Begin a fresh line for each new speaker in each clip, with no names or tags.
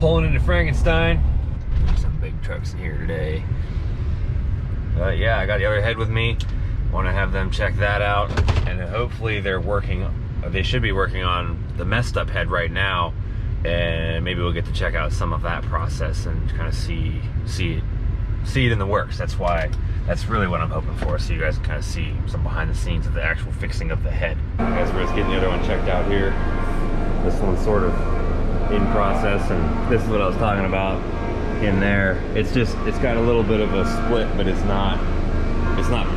Pulling into Frankenstein. Some big trucks in here today. Yeah, I got the other head with me. Want to have them check that out, and hopefully they should be working on the messed up head right now, and maybe we'll get to check out some of that process and kind of see it in the works. That's really what I'm hoping for, so you guys can kind of see some behind the scenes of the actual fixing of the head. Guys, we're just getting the other one checked out here. This one's sort of in process, and this is what I was talking about in there. It's got a little bit of a split, but it's not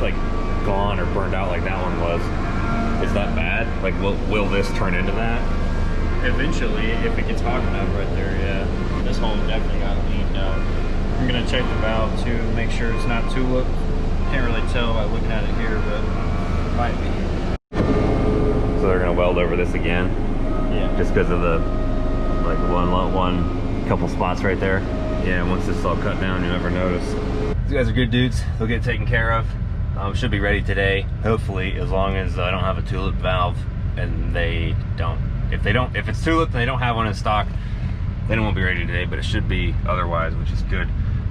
like gone or burned out like that one was. Is that bad? Like, will this turn into that?
Eventually, if it gets hot enough right there, yeah. This hole definitely got leaned out. I'm gonna check the valve too, make sure it's not tulip. Can't really tell by looking at it here, but it might be.
So they're gonna weld over this again?
Yeah.
Just because of the like one couple spots right there. Yeah, once this is all cut down, you'll never notice. These guys are good dudes. They'll get taken care of. Should be ready today, hopefully, as long as I don't have a tulip valve and they don't. If it's tulip and they don't have one in stock, then it won't be ready today, but it should be otherwise, which is good.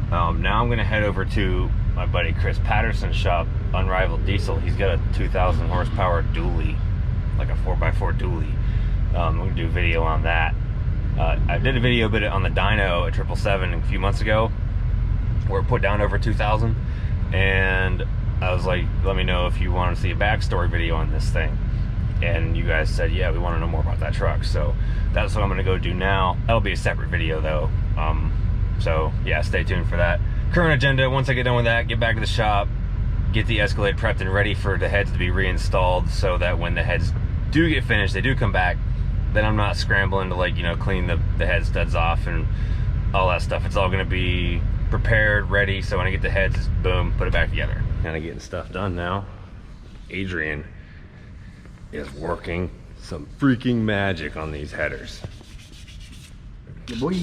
Now I'm gonna head over to my buddy Chris Patterson's shop, Unrivaled Diesel. He's got a 2,000 horsepower dually, like a 4x4 dually. I'm gonna do a video on that. I did a video of it on the dyno at 777 a few months ago, where it put down over 2,000, and I was like, let me know if you want to see a backstory video on this thing. And you guys said, yeah, we want to know more about that truck. So that's what I'm gonna go do now. That'll be a separate video though. So yeah, stay tuned for that. Current agenda, once I get done with that, get back to the shop, get the Escalade prepped and ready for the heads to be reinstalled, so that when the heads do get finished, they do come back, then I'm not scrambling to, like, you know, clean the head studs off and all that stuff. It's all gonna be prepared, ready, so when I get the heads, boom, put it back together. Kind of getting stuff done now. Adrian is working some freaking magic on these headers.
Yeah, boy.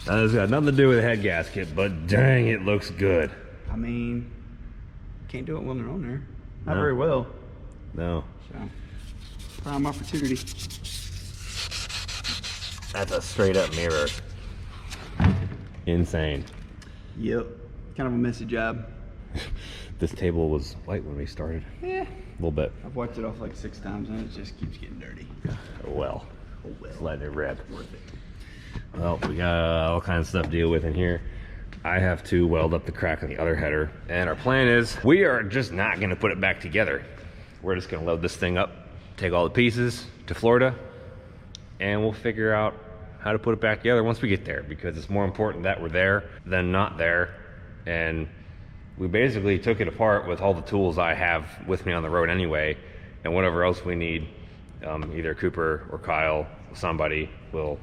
That has got nothing to do with the head gasket, but dang, it looks good.
I mean, can't do it when they're on there. Not
No.
very well.
No.
So, prime opportunity.
That's a straight up mirror. Insane.
Yep. Kind of a messy job.
This table was white when we started.
Yeah.
A little bit.
I've wiped it off like 6 times and it just keeps getting dirty.
Well,
well.
letting it rip.
Worth it.
Well, we got all kinds of stuff to deal with in here. I have to weld up the crack on the other header, and our plan is we are just not going to put it back together. We're just going to load this thing up, take all the pieces to Florida, and we'll figure out how to put it back together once we get there, because it's more important that we're there than not there. And we basically took it apart with all the tools I have with me on the road anyway, and whatever else we need, either Cooper or Kyle, somebody will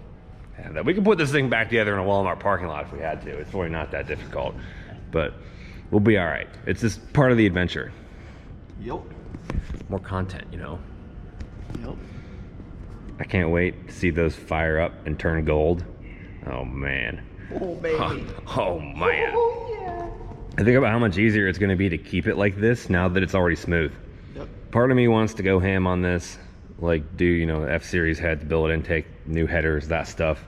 have that. We can put this thing back together in a Walmart parking lot if we had to. It's really not that difficult, but we'll be all right. It's just part of the adventure.
Yep.
More content, you know.
Yep.
I can't wait to see those fire up and turn gold. Oh man.
Oh baby.
Oh man.
Oh yeah.
I think about how much easier it's going to be to keep it like this now that it's already smooth.
Yep.
Part of me wants to go ham on this, like do, you know, the F-Series heads, billet intake, new headers, that stuff.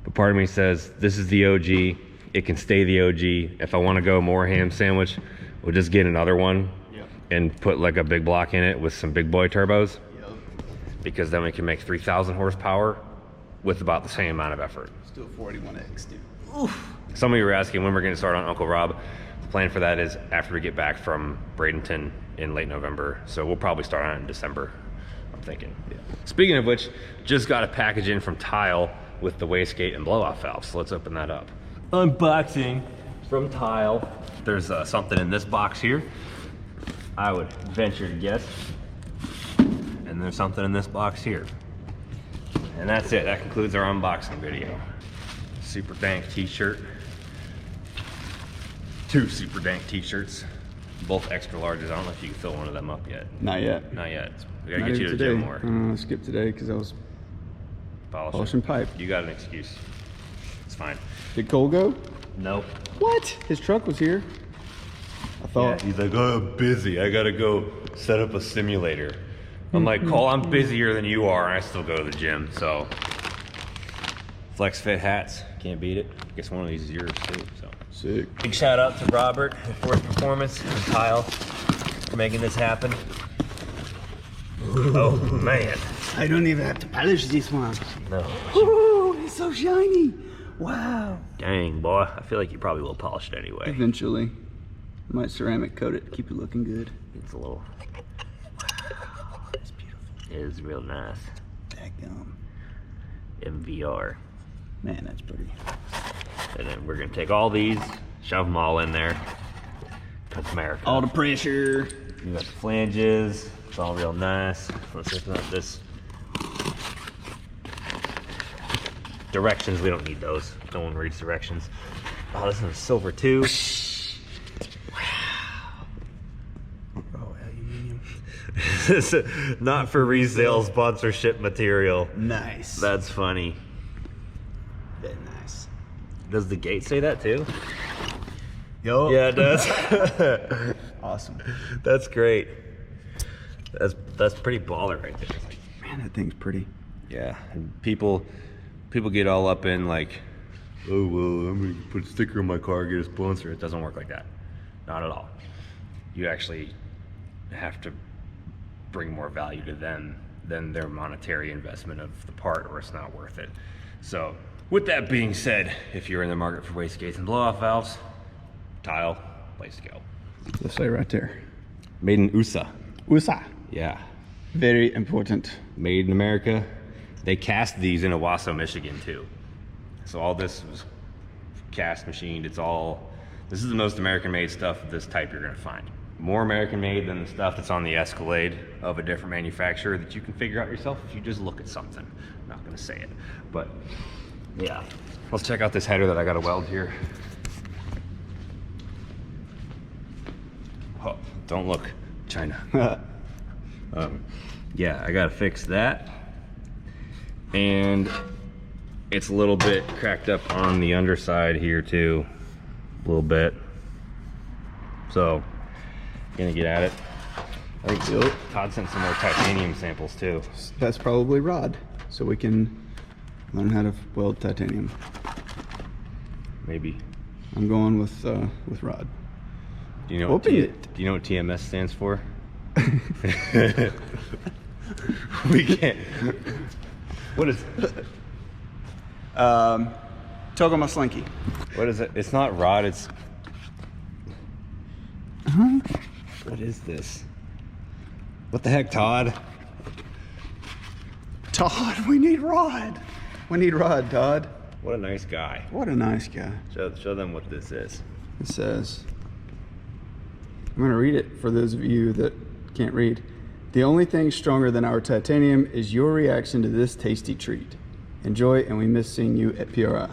But part of me says, this is the OG. It can stay the OG. If I want to go more ham sandwich, we'll just get another one.
Yep.
And put like a big block in it with some big boy turbos.
Yep.
Because then we can make 3,000 horsepower with about the same amount of effort.
Let's do a 41X, dude.
Oof. Some of you were asking when we're going to start on Uncle Rob. The plan for that is after we get back from Bradenton in late November. So we'll probably start on it in December, I'm thinking. Yeah. Speaking of which, just got a package in from Tial with the wastegate and blow-off valves. So let's open that up. Unboxing from Tial. There's something in this box here, I would venture to guess. And there's something in this box here. And that's it. That concludes our unboxing video. Super dank t-shirt. 2 super dank t-shirts. Both extra larges. I don't know if you can fill one of them up yet.
Not yet.
Not yet. We gotta
Not
get you to
even
the gym
today.
more.
I skipped today because I was
Polishing.
polishing pipe.
You got an excuse. It's fine.
Did Cole go?
Nope.
What? His truck was here. I thought.
Yeah, he's like, oh, I'm busy. I gotta go set up a simulator. I'm like, Cole, I'm busier than you are, and I still go to the gym, so Flex fit hats, can't beat it. I guess one of these is yours too, so.
Sick.
Big shout out to Robert at Force Performance and Tial for making this happen. Oh man.
I don't even have to polish this one.
No.
Ooh, it's so shiny. Wow.
Dang, boy. I feel like you probably will polish it anyway.
Eventually. Might ceramic coat it, keep it looking good.
It's a little. Wow.
It's beautiful.
It is real nice.
Daggum.
MVR.
Man, that's pretty.
And then we're gonna take all these, shove them all in there. Cause America.
All the pressure.
You got the flanges. It's all real nice. Let's open up this. Directions, we don't need those. No one reads directions. Oh, this one's silver too. Wow.
Oh, aluminium.
This is not for resale sponsorship material.
Nice.
That's funny.
Very nice.
Does the gate say that too?
Yo.
Yeah, it does.
Awesome.
That's great. That's pretty baller right there.
Man, that thing's pretty.
Yeah, and people get all up in like, oh well, I'm gonna put a sticker on my car, get a sponsor. It doesn't work like that. Not at all. You actually have to bring more value to them than their monetary investment of the part, or it's not worth it. So, with that being said, if you're in the market for wastegates and blow-off valves, Tial, place to go.
Let's say right there.
Made in USA.
USA.
Yeah.
Very important.
Made in America. They cast these in Owasso, Michigan too. So all this was cast machined. This is the most American made stuff of this type you're gonna find. More American made than the stuff that's on the Escalade of a different manufacturer that you can figure out yourself if you just look at something. I'm not gonna say it, but yeah. Let's check out this header that I gotta weld here. Oh, don't look, China. Yeah, I gotta fix that. And it's a little bit cracked up on the underside here too, a little bit. So, gonna get at it. I think Todd sent some more titanium samples too.
That's probably rod, so we can learn how to weld titanium.
Maybe.
I'm going with rod.
Do you know what
Open it.
Do you know what TMS stands for? We can't. What is it?
Toggle my slinky.
What is it? It's not rod, it's...
Huh?
What is this? What the heck, Todd?
Todd, we need rod. We need rod, Todd.
What a nice guy.
What a nice guy.
Show them what this is.
It says, I'm going to read it for those of you that can't read. The only thing stronger than our titanium is your reaction to this tasty treat. Enjoy, and we miss seeing you at PRI.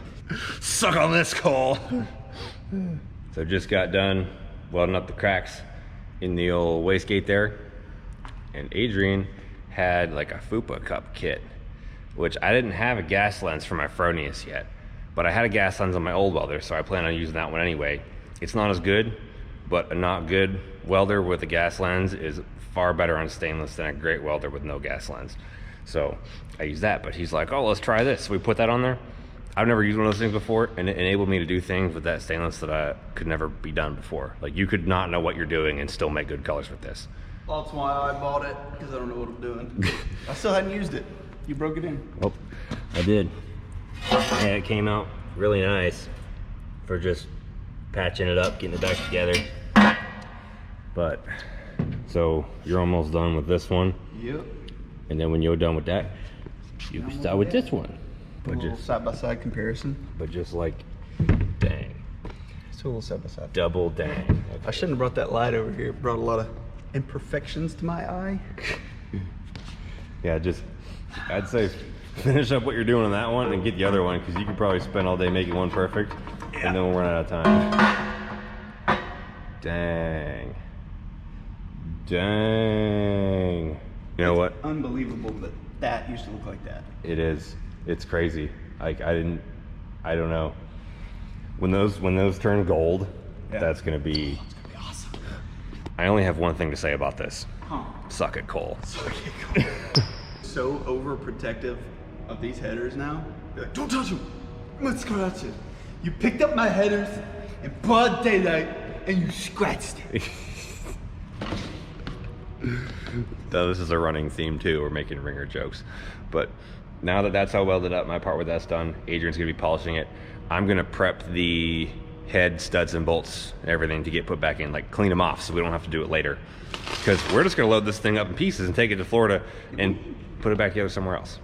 Suck on this, Cole. So just got done welding up the cracks in the old wastegate there. And Adrian had like a FUPA cup kit, which I didn't have a gas lens for my Fronius yet, but I had a gas lens on my old welder, so I plan on using that one anyway. It's not as good, but a not good welder with a gas lens is far better on stainless than a great welder with no gas lens. So I use that, but he's like, oh, let's try this. So we put that on there. I've never used one of those things before, and it enabled me to do things with that stainless that I could never be done before. Like, you could not know what you're doing and still make good colors with this.
That's why I bought it, because I don't know what I'm doing. I still hadn't used it. You broke it in.
Oh, I did. Yeah, it came out really nice for just patching it up, getting it back together. But, so you're almost done with this one.
Yep.
And then when you're done with that, you can start with this one.
But just side-by-side comparison.
But just like, dang.
It's a little side-by-side.
Double dang. Okay.
I shouldn't have brought that light over here. It brought a lot of imperfections to my eye.
Yeah, just, I'd say finish up what you're doing on that one and get the other one, because you could probably spend all day making one perfect, and then we'll run out of time. Dang. Dang. You know what?
Unbelievable that that used to look like that.
It is. It's crazy. Like, I don't know. When those turn gold, that's gonna be
awesome.
I only have one thing to say about this.
Huh.
Suck it, Cole.
Suck it, Cole. So overprotective of these headers now. Be like, don't touch them. I'm gonna scratch it. You picked up my headers in broad daylight and you scratched it.
Though this is a running theme too, we're making ringer jokes. But now that that's all welded up, my part with that's done, Adrian's gonna be polishing it. I'm gonna prep the head, studs and bolts, and everything to get put back in, like clean them off so we don't have to do it later. Because we're just gonna load this thing up in pieces and take it to Florida and put it back together somewhere else.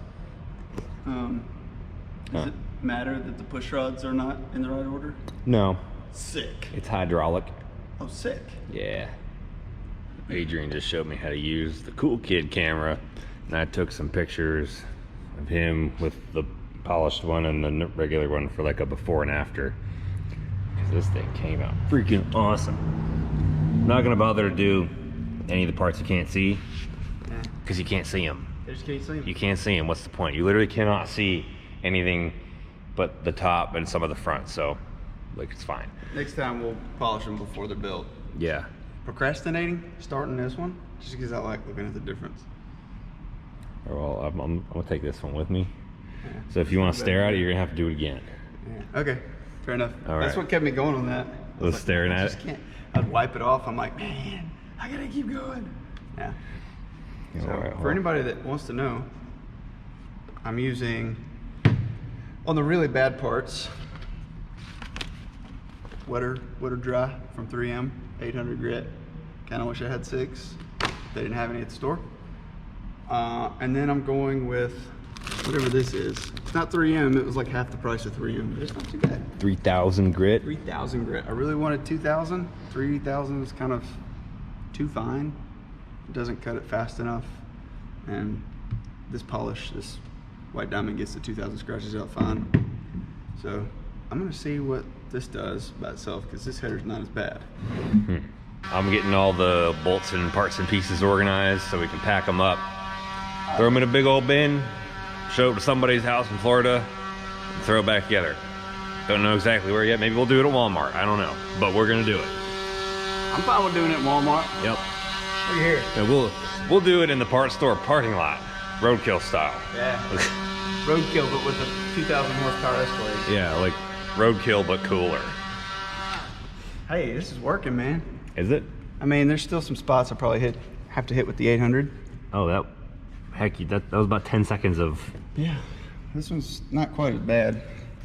Does it matter that the push rods are not in the right order?
No.
Sick.
It's hydraulic.
Oh, sick.
Yeah. Adrian just showed me how to use the Cool Kid camera, and I took some pictures of him with the polished one and the regular one for like a before and after. Because this thing came out freaking awesome. I'm not gonna bother to do any of the parts you can't see, because you can't see them.
You just can't see them.
You can't see them. What's the point? You literally cannot see anything but the top and some of the front, so like it's fine.
Next time we'll polish them before they're built.
Yeah.
Procrastinating, starting this one, just because I like looking at the difference.
Well, I'm gonna take this one with me.
Yeah.
So if you want to stare at it, you're gonna have to do it again.
Yeah. Okay, fair enough.
All
That's
right.
what kept me going on that. I was like,
staring
I
at
just can't. I'd wipe it off. I'm like, man, I gotta keep going. Yeah. So
All right,
for
well.
anybody that wants to know, I'm using, on the really bad parts, wetter dry from 3M, 800 grit. Kind of wish I had 6. They didn't have any at the store. And then I'm going with whatever this is. It's not 3M. It was like half the price of 3M, but it's not too bad.
3,000 grit.
3,000 grit. I really wanted 2,000. 3,000 is kind of too fine. It doesn't cut it fast enough. And this polish, this white diamond gets the 2,000 scratches out fine. So I'm gonna see what this does by itself, because this header's not as bad.
I'm getting all the bolts and parts and pieces organized so we can pack them up, throw them in a big old bin, show it to somebody's house in Florida, and throw it back together. Don't know exactly where yet. Maybe we'll do it at Walmart. I don't know, but we're gonna do it.
I'm fine with doing it at Walmart.
Yep.
Look here.
And we'll do it in the parts store parking lot, roadkill style.
Yeah. Roadkill, but with a 2,000 horsepower Escalade.
Yeah, like roadkill but cooler.
Hey, this is working, man.
Is it?
I mean, there's still some spots I probably have to hit with the 800.
Oh, that was about 10 seconds of.
Yeah. This one's not quite as bad.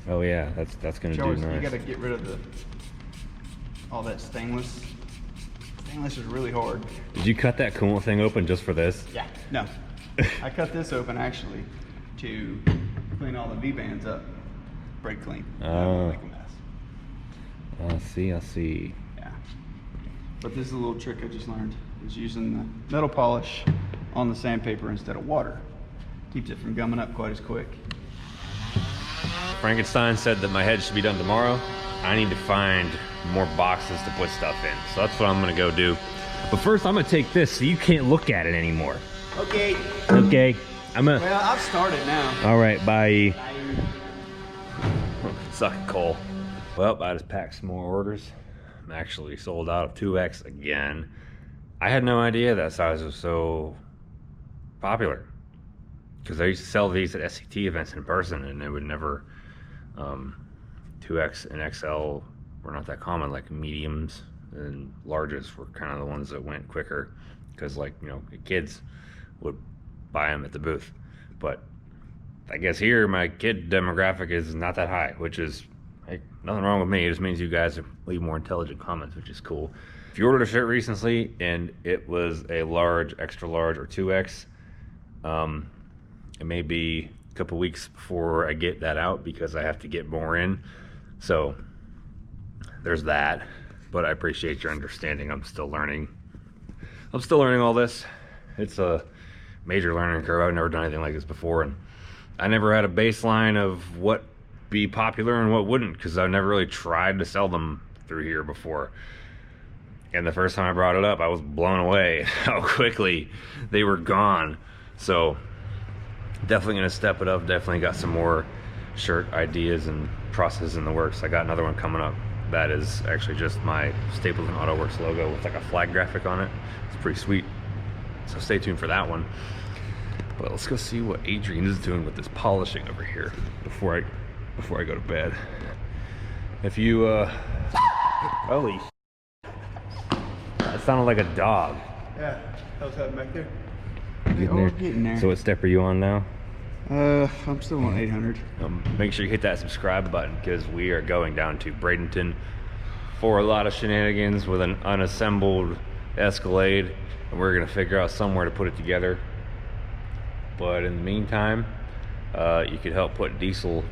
Oh yeah, that's gonna do nice.
You gotta get rid of all that stainless. Stainless is really hard.
Did you cut that coolant thing open just for this?
Yeah. No. I cut this open actually to clean all the V-bands up. Brake clean.
Oh.
Make a mess.
I see.
Yeah. But this is a little trick I just learned. Is using the metal polish on the sandpaper instead of water. Keeps it from gumming up quite as quick.
Frankenstein said that my head should be done tomorrow. I need to find more boxes to put stuff in. So that's what I'm gonna go do. But first I'm gonna take this so you can't look at it anymore.
Okay.
Okay.
Well, I've started now.
All right, bye.
Bye.
Suck it, Cole. Well, I just packed some more orders. I'm actually sold out of 2X again. I had no idea that size was so popular, because I used to sell these at SCT events in person, and they would never. 2X and XL were not that common. Like mediums and larges were kind of the ones that went quicker, because like, you know, kids would buy them at the booth. But I guess here my kid demographic is not that high, which is, hey, nothing wrong with me. It just means you guys leave more intelligent comments, which is cool. If you ordered a shirt recently and it was a large, extra large, or 2X, it may be a couple weeks before I get that out, because I have to get more in. So there's that. But I appreciate your understanding. I'm still learning all this. It's a major learning curve. I've never done anything like this before, and I never had a baseline of what be popular and what wouldn't, because I've never really tried to sell them through here before. And the first time I brought it up, I was blown away how quickly they were gone. So definitely gonna step it up. Definitely got some more shirt ideas and processes in the works. I got another one coming up that is actually just my Staples and Auto Works logo with like a flag graphic on it. It's pretty sweet, so stay tuned for that one. But let's go see what Adrian is doing with this polishing over here before I go to bed. If you holy that sounded like a dog.
Yeah, that was happening back there.
Getting there. So what step are you on now?
I'm still on 800.
Make sure you hit that subscribe button because we are going down to Bradenton for a lot of shenanigans with an unassembled Escalade, and we're gonna figure out somewhere to put it together. But in the meantime, you could help put diesel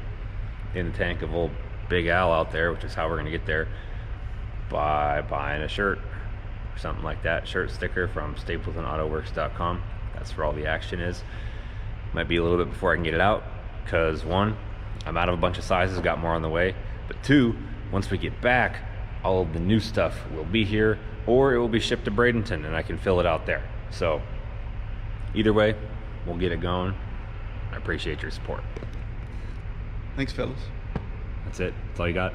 in the tank of old Big Al out there, which is how we're gonna get there, by buying a shirt or something like that. Shirt sticker from staplesandautoworks.com. That's where all the action is. Might be a little bit before I can get it out, because one, I'm out of a bunch of sizes, got more on the way, but two, once we get back, all of the new stuff will be here, or it will be shipped to Bradenton and I can fill it out there. So either way, we'll get it going. I appreciate your support.
Thanks, fellas.
That's it. That's all you got?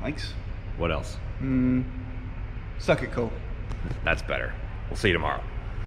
Thanks.
What else?
Suck it, Cole.
That's better. We'll see you tomorrow.